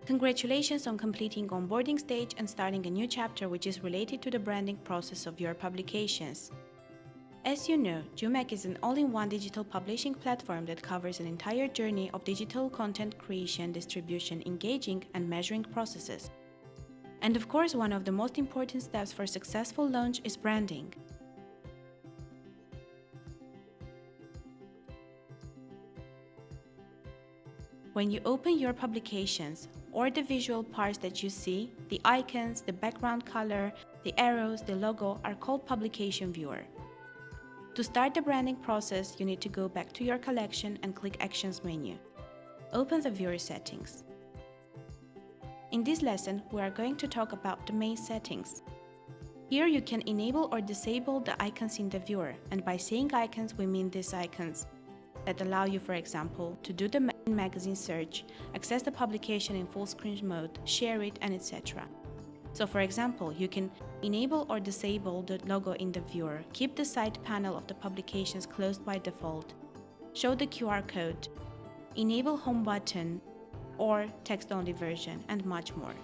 Congratulations on completing onboarding stage and starting a new chapter which is related to the branding process of your publications. As you know, Joomag is an all-in-one digital publishing platform that covers an entire journey of digital content creation, distribution, engaging, and measuring processes. And of course, one of the most important steps for successful launch is branding. When you open your publications, or the visual parts that you see, the icons, the background color, the arrows, the logo are called publication viewer. To start the branding process, you need to go back to your collection and click Actions menu. Open the viewer settings. In this lesson, we are going to talk about the main settings. Here you can enable or disable the icons in the viewer, and by saying icons we mean these icons that allow you, for example, to do the magazine search, access the publication in full screen mode, share it, and etc. So for example, you can enable or disable the logo in the viewer, keep the side panel of the publications closed by default, show the QR code, enable home button or text-only version, and much more.